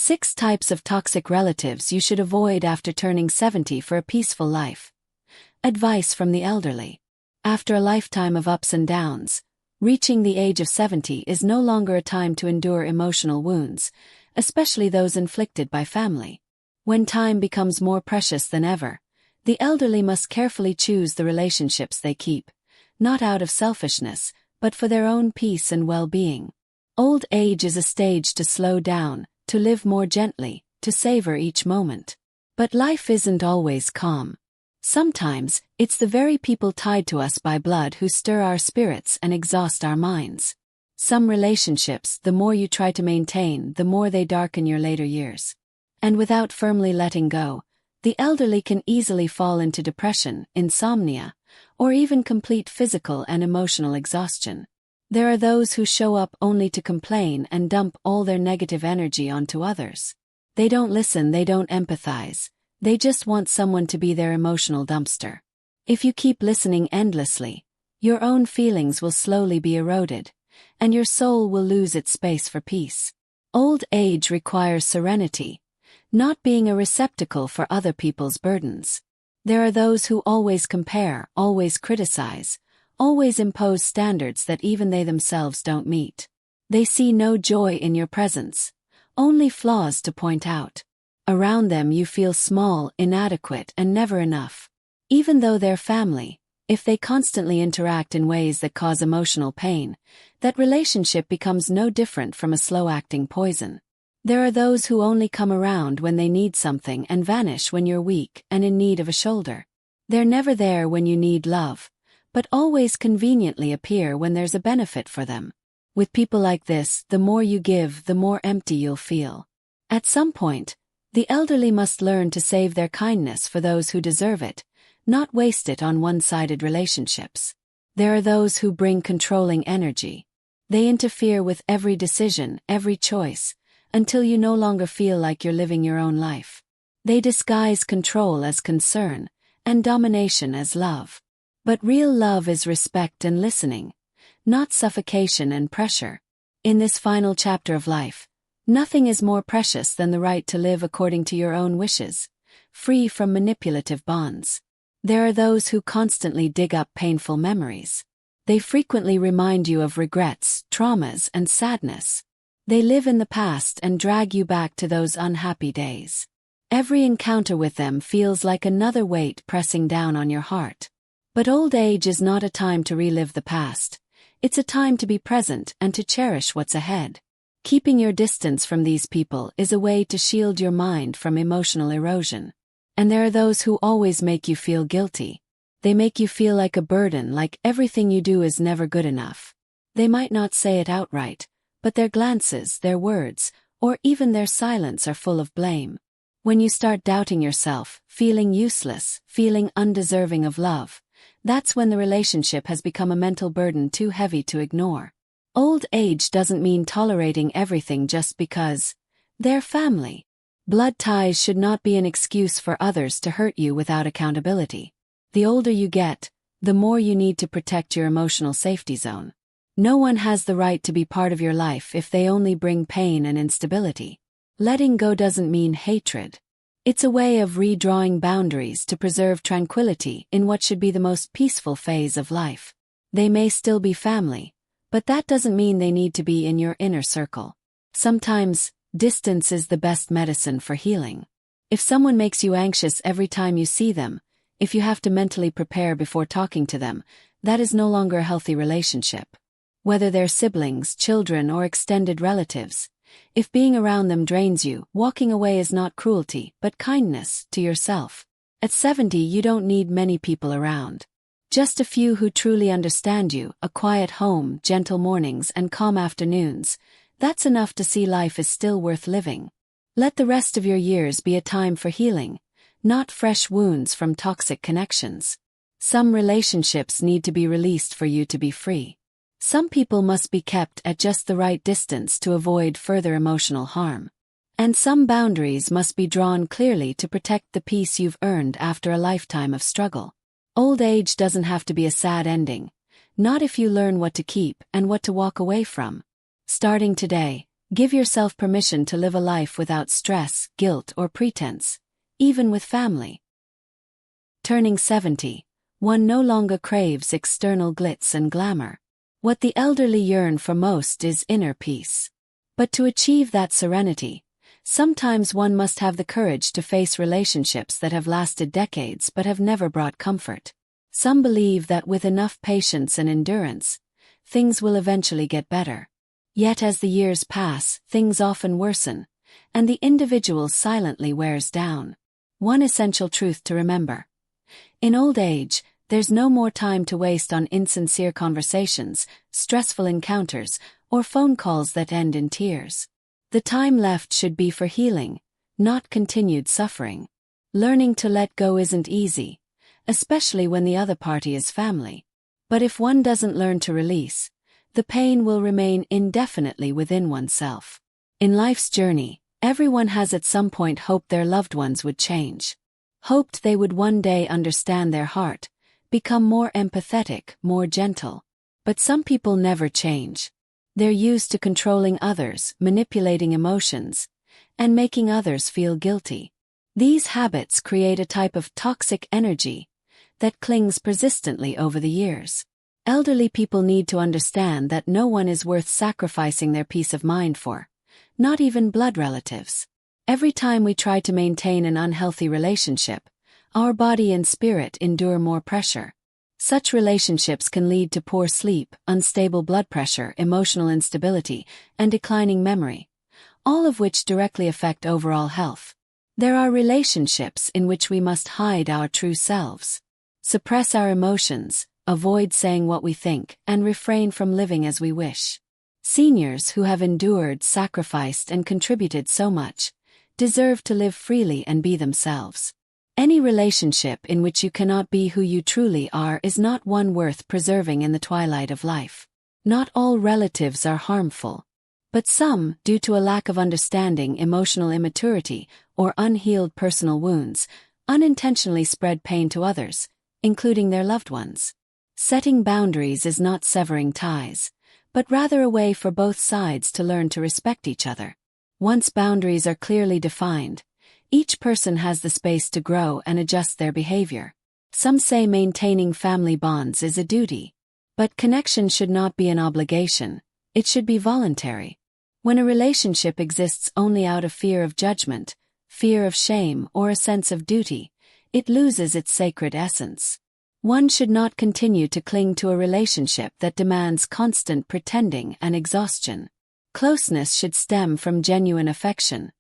6 types of toxic relatives you should avoid after turning 70 for a peaceful life. Advice from the elderly. After a lifetime of ups and downs, reaching the age of 70 is no longer a time to endure emotional wounds, especially those inflicted by family. When time becomes more precious than ever, the elderly must carefully choose the relationships they keep, not out of selfishness, but for their own peace and well-being. Old age is a stage to slow down, to live more gently, to savor each moment. But life isn't always calm. Sometimes, it's the very people tied to us by blood who stir our spirits and exhaust our minds. Some relationships, the more you try to maintain, the more they darken your later years. And without firmly letting go, the elderly can easily fall into depression, insomnia, or even complete physical and emotional exhaustion. There are those who show up only to complain and dump all their negative energy onto others. They don't listen, they don't empathize, they just want someone to be their emotional dumpster. If you keep listening endlessly, your own feelings will slowly be eroded, and your soul will lose its space for peace. Old age requires serenity, not being a receptacle for other people's burdens. There are those who always compare, always criticize, always impose standards that even they themselves don't meet. They see no joy in your presence, only flaws to point out. Around them you feel small, inadequate, and never enough. Even though they're family, if they constantly interact in ways that cause emotional pain, that relationship becomes no different from a slow-acting poison. There are those who only come around when they need something and vanish when you're weak and in need of a shoulder. They're never there when you need love, but always conveniently appear when there's a benefit for them. With people like this, the more you give, the more empty you'll feel. At some point, the elderly must learn to save their kindness for those who deserve it, not waste it on one-sided relationships. There are those who bring controlling energy. They interfere with every decision, every choice, until you no longer feel like you're living your own life. They disguise control as concern, and domination as love. But real love is respect and listening, not suffocation and pressure. In this final chapter of life, nothing is more precious than the right to live according to your own wishes, free from manipulative bonds. There are those who constantly dig up painful memories. They frequently remind you of regrets, traumas, and sadness. They live in the past and drag you back to those unhappy days. Every encounter with them feels like another weight pressing down on your heart. But old age is not a time to relive the past. It's a time to be present and to cherish what's ahead. Keeping your distance from these people is a way to shield your mind from emotional erosion. And there are those who always make you feel guilty. They make you feel like a burden, like everything you do is never good enough. They might not say it outright, but their glances, their words, or even their silence are full of blame. When you start doubting yourself, feeling useless, feeling undeserving of love, that's when the relationship has become a mental burden too heavy to ignore. Old age doesn't mean tolerating everything just because they're family. Blood ties should not be an excuse for others to hurt you without accountability. The older you get, the more you need to protect your emotional safety zone. No one has the right to be part of your life if they only bring pain and instability. Letting go doesn't mean hatred. It's a way of redrawing boundaries to preserve tranquility in what should be the most peaceful phase of life. They may still be family, but that doesn't mean they need to be in your inner circle. Sometimes, distance is the best medicine for healing. If someone makes you anxious every time you see them, if you have to mentally prepare before talking to them, that is no longer a healthy relationship. Whether they're siblings, children, or extended relatives, if being around them drains you, walking away is not cruelty, but kindness to yourself. At 70, you don't need many people around. Just a few who truly understand you, a quiet home, gentle mornings, and calm afternoons. That's enough to see life is still worth living. Let the rest of your years be a time for healing, not fresh wounds from toxic connections. Some relationships need to be released for you to be free. Some people must be kept at just the right distance to avoid further emotional harm. And some boundaries must be drawn clearly to protect the peace you've earned after a lifetime of struggle. Old age doesn't have to be a sad ending, not if you learn what to keep and what to walk away from. Starting today, Give yourself permission to live a life without stress, guilt, or pretense, even with family. Turning 70, one no longer craves external glitz and glamour. What the elderly yearn for most is inner peace. But to achieve that serenity, sometimes one must have the courage to face relationships that have lasted decades but have never brought comfort. Some believe that with enough patience and endurance, things will eventually get better. Yet as the years pass, things often worsen, and the individual silently wears down. One essential truth to remember. In old age, there's no more time to waste on insincere conversations, stressful encounters, or phone calls that end in tears. The time left should be for healing, not continued suffering. Learning to let go isn't easy, especially when the other party is family. But if one doesn't learn to release, the pain will remain indefinitely within oneself. In life's journey, everyone has at some point hoped their loved ones would change. Hoped they would one day understand their heart, become more empathetic, more gentle. But some people never change. They're used to controlling others, manipulating emotions, and making others feel guilty. These habits create a type of toxic energy that clings persistently over the years. Elderly people need to understand that no one is worth sacrificing their peace of mind for, not even blood relatives. Every time we try to maintain an unhealthy relationship, our body and spirit endure more pressure. Such relationships can lead to poor sleep, unstable blood pressure, emotional instability, and declining memory, all of which directly affect overall health. There are relationships in which we must hide our true selves, suppress our emotions, avoid saying what we think, and refrain from living as we wish. Seniors who have endured, sacrificed, and contributed so much deserve to live freely and be themselves. Any relationship in which you cannot be who you truly are is not one worth preserving in the twilight of life. Not all relatives are harmful, but some, due to a lack of understanding, emotional immaturity, or unhealed personal wounds, unintentionally spread pain to others, including their loved ones. Setting boundaries is not severing ties, but rather a way for both sides to learn to respect each other. Once boundaries are clearly defined, each person has the space to grow and adjust their behavior. Some say maintaining family bonds is a duty. But connection should not be an obligation, it should be voluntary. When a relationship exists only out of fear of judgment, fear of shame, or a sense of duty, it loses its sacred essence. One should not continue to cling to a relationship that demands constant pretending and exhaustion. Closeness should stem from genuine affection,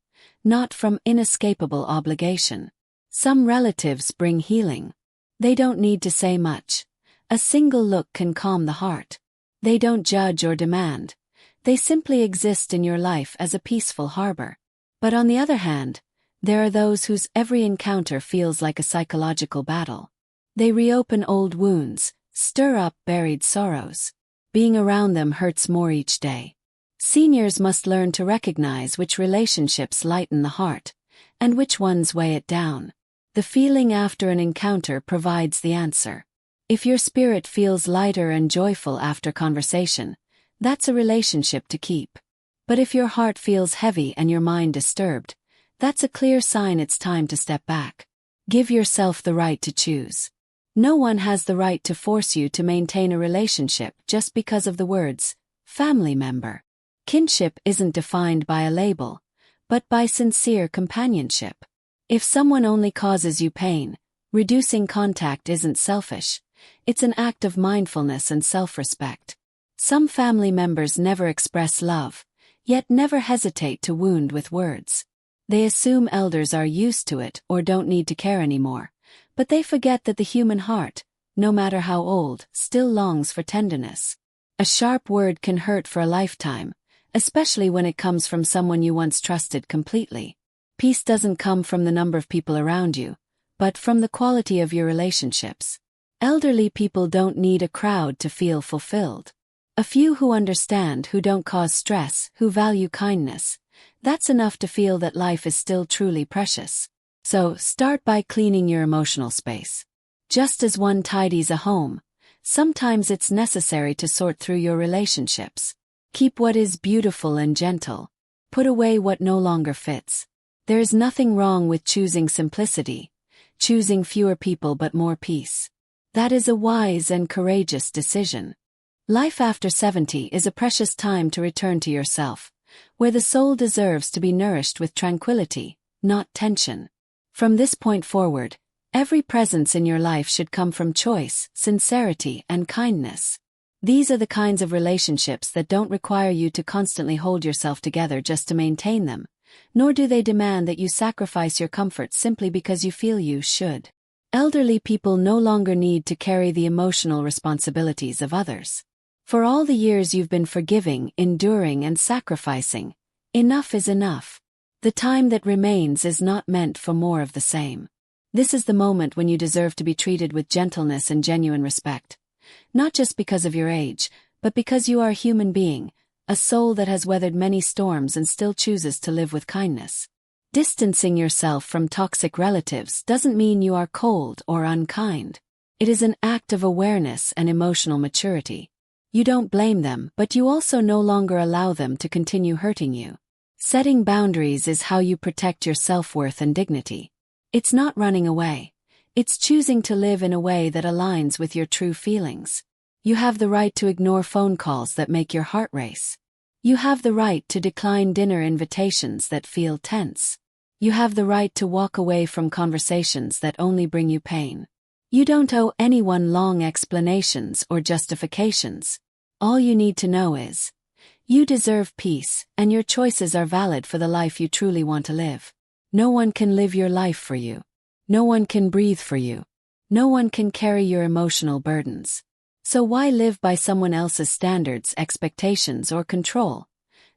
not from inescapable obligation. Some relatives bring healing. They don't need to say much. A single look can calm the heart. They don't judge or demand. They simply exist in your life as a peaceful harbor. But on the other hand, there are those whose every encounter feels like a psychological battle. They reopen old wounds, stir up buried sorrows. Being around them hurts more each day. Seniors must learn to recognize which relationships lighten the heart, and which ones weigh it down. The feeling after an encounter provides the answer. If your spirit feels lighter and joyful after conversation, that's a relationship to keep. But if your heart feels heavy and your mind disturbed, that's a clear sign it's time to step back. Give yourself the right to choose. No one has the right to force you to maintain a relationship just because of the words, family member. Kinship isn't defined by a label, but by sincere companionship. If someone only causes you pain, reducing contact isn't selfish, it's an act of mindfulness and self-respect. Some family members never express love, yet never hesitate to wound with words. They assume elders are used to it or don't need to care anymore, but they forget that the human heart, no matter how old, still longs for tenderness. A sharp word can hurt for a lifetime, especially when it comes from someone you once trusted completely. Peace doesn't come from the number of people around you, but from the quality of your relationships. Elderly people don't need a crowd to feel fulfilled. A few who understand, who don't cause stress, who value kindness, that's enough to feel that life is still truly precious. So, start by cleaning your emotional space. Just as one tidies a home, sometimes it's necessary to sort through your relationships. Keep what is beautiful and gentle. Put away what no longer fits. There is nothing wrong with choosing simplicity, choosing fewer people but more peace. That is a wise and courageous decision. Life after 70 is a precious time to return to yourself, where the soul deserves to be nourished with tranquility, not tension. From this point forward, every presence in your life should come from choice, sincerity, and kindness. These are the kinds of relationships that don't require you to constantly hold yourself together just to maintain them, nor do they demand that you sacrifice your comfort simply because you feel you should. Elderly people no longer need to carry the emotional responsibilities of others. For all the years you've been forgiving, enduring, and sacrificing, enough is enough. The time that remains is not meant for more of the same. This is the moment when you deserve to be treated with gentleness and genuine respect. Not just because of your age, but because you are a human being, a soul that has weathered many storms and still chooses to live with kindness. Distancing yourself from toxic relatives doesn't mean you are cold or unkind. It is an act of awareness and emotional maturity. You don't blame them, but you also no longer allow them to continue hurting you. Setting boundaries is how you protect your self-worth and dignity. It's not running away. It's choosing to live in a way that aligns with your true feelings. You have the right to ignore phone calls that make your heart race. You have the right to decline dinner invitations that feel tense. You have the right to walk away from conversations that only bring you pain. You don't owe anyone long explanations or justifications. All you need to know is, you deserve peace, and your choices are valid for the life you truly want to live. No one can live your life for you. No one can breathe for you. No one can carry your emotional burdens. So why live by someone else's standards, expectations, or control?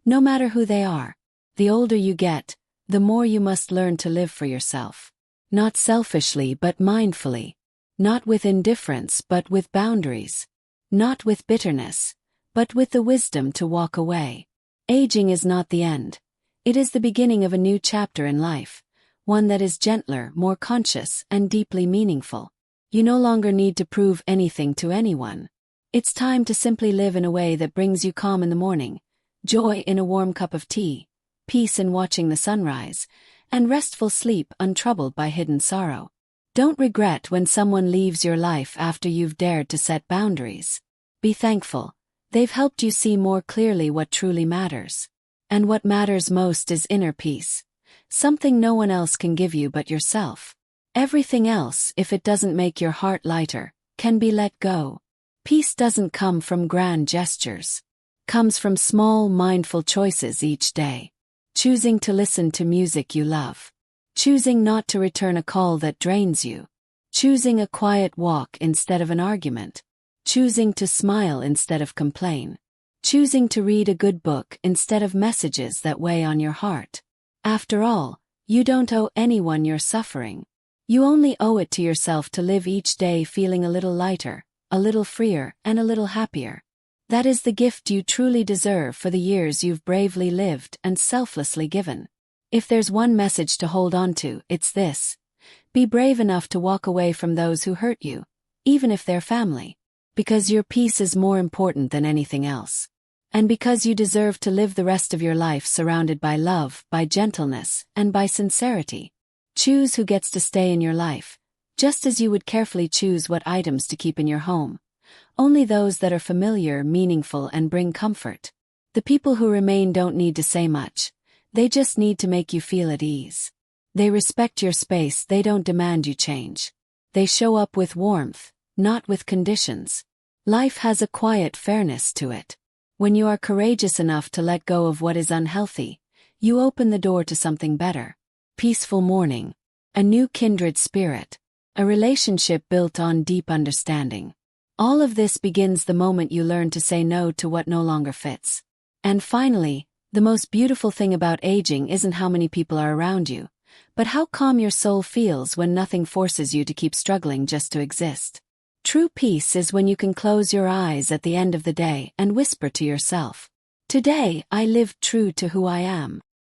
No matter who they are. The older you get, the more you must learn to live for yourself. Not selfishly but mindfully. Not with indifference but with boundaries. Not with bitterness, but with the wisdom to walk away. Aging is not the end. It is the beginning of a new chapter in life. One that is gentler, more conscious, and deeply meaningful. You no longer need to prove anything to anyone. It's time to simply live in a way that brings you calm in the morning, joy in a warm cup of tea, peace in watching the sunrise, and restful sleep untroubled by hidden sorrow. Don't regret when someone leaves your life after you've dared to set boundaries. Be thankful. They've helped you see more clearly what truly matters. And what matters most is inner peace. Something no one else can give you but yourself. Everything else, if it doesn't make your heart lighter, can be let go. Peace doesn't come from grand gestures. Comes from small, mindful choices each day. Choosing to listen to music you love. Choosing not to return a call that drains you. Choosing a quiet walk instead of an argument. Choosing to smile instead of complain. Choosing to read a good book instead of messages that weigh on your heart. After all, you don't owe anyone your suffering. You only owe it to yourself to live each day feeling a little lighter, a little freer, and a little happier. That is the gift you truly deserve for the years you've bravely lived and selflessly given. If there's one message to hold on to, it's this. Be brave enough to walk away from those who hurt you, even if they're family. Because your peace is more important than anything else. And because you deserve to live the rest of your life surrounded by love, by gentleness, and by sincerity. Choose who gets to stay in your life, just as you would carefully choose what items to keep in your home. Only those that are familiar, meaningful, and bring comfort. The people who remain don't need to say much. They just need to make you feel at ease. They respect your space, they don't demand you change. They show up with warmth, not with conditions. Life has a quiet fairness to it. When you are courageous enough to let go of what is unhealthy, you open the door to something better. Peaceful morning. A new kindred spirit. A relationship built on deep understanding. All of this begins the moment you learn to say no to what no longer fits. And finally, the most beautiful thing about aging isn't how many people are around you, but how calm your soul feels when nothing forces you to keep struggling just to exist. True peace is when you can close your eyes at the end of the day and whisper to yourself, "Today I lived true to who I am."